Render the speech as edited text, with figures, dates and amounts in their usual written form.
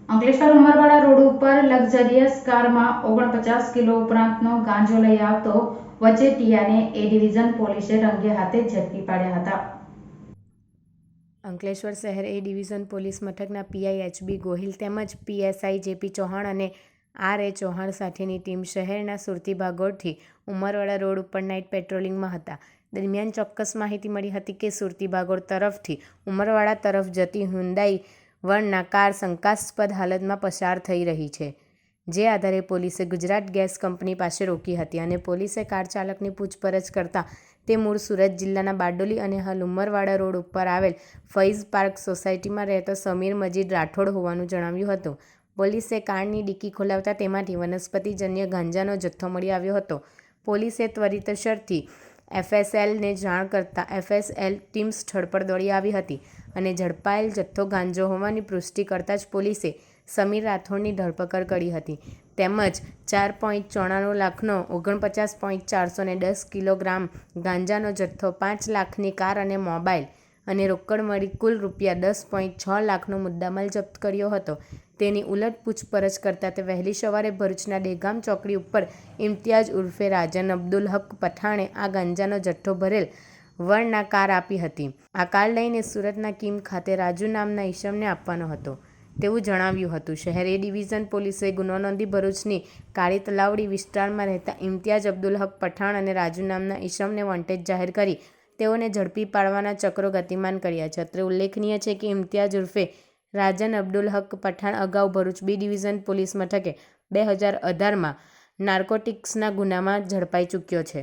Ankleshwar Umarwada road ઉપર luxurious કારમાં 49 kilo ઉપરાંતનો ગાંજો લઈ આવતો વચેટિયાને એ ડિવિઝન પોલીસે રંગે હાથે ઝડપી પાડ્યા હતા. અંકલેશ્વર શહેર એ ડિવિઝન પોલીસ મથકના પીઆઈ એચ.બી. ગોહિલ તેમજ પીએસઆઈ જે.પી. ચૌહાણ અને આર.એ. ચૌહાણ સાથેની ટીમ શહેરના સુરતી ભાગોળથી ઉમરવાડા રોડ ઉપર નાઇટ પેટ્રોલિંગમાં હતા. દરમિયાન ચોક્કસ માહિતી મળી હતી કે સુરતી ભાગોળ તરફથી ઉમરવાડા તરફ જતી હ્યુન્ડાઈ વર્ના કાર શંકાસ્પદ હાલતમાં પસાર થઈ રહી છે. જે આધારે પોલીસે ગુજરાત ગેસ કંપની પાસે રોકી હતી અને પોલીસે કાર ચાલકની પૂછપરછ કરતા તે મૂળ સુરત જિલ્લાના બારડોલી અને હાલ ઉમરવાડા રોડ ઉપર આવેલ ફૈઝ પાર્ક સોસાયટીમાં રહેતો સમીર મજીદ રાઠોડ હોવાનું જણાવ્યું હતું. પોલીસે કારની ડિક્કી ખોલાવતા તેમાંથી વનસ્પતિજન્ય ગાંજાનો જથ્થો મળી આવ્યો હતો. પોલીસે ત્વરિતસરથી એફએસએલને જાણ કરતા એફએસએલ ટીમ સ્થળ પર દોડી આવી હતી અને ઝડપાયેલ જથ્થો ગાંજો હોવાની પુષ્ટિ કરતાં જ પોલીસે સમીર રાઠોડની ધરપકડ કરી હતી તેમજ 4.94 લાખનો 49.410 કિલોગ્રામ ગાંજાનો જથ્થો, 5 લાખની કાર અને મોબાઈલ અને રોકડ મળી કુલ ₹10.6 લાખનો મુદ્દામાલ જપ્ત કર્યો હતો. તેની ઉલટ પૂછપરછ કરતા તે વહેલી સવારે ભરૂચના દહેગામ ચોકડી ઉપર ઇમ્તિયાઝ ઉર્ફે રાજન અબ્દુલ હક પઠાણે આ ગાંજાનો જથ્થો ભરેલ વર્ના કાર આપી હતી. આ કાર લઈને સુરતના કીમ ખાતે રાજુ નામના ઈસમને આપવાનો હતો તેવું જણાવ્યું હતું. શહેર એ ડિવિઝન પોલીસે ગુનો નોંધી ભરૂચની કાળી તલાવડી વિસ્તારમાં રહેતા ઇમ્તિયાઝ અબ્દુલ હક પઠાણ અને રાજુ નામના ઈસમને વોન્ટેડ જાહેર કરી તેઓને ઝડપી પાડવાના ચક્રો ગતિમાન કર્યા છે. અત્રે ઉલ્લેખનીય છે કે ઇમ્તિયાઝ ઉર્ફે રાજન અબ્દુલ હક પઠાણ અગાઉ ભરૂચ બી ડિવિઝન પોલીસ મથકે 2018માં નાર્કોટિક્સના ગુનામાં ઝડપાઈ ચૂક્યો છે.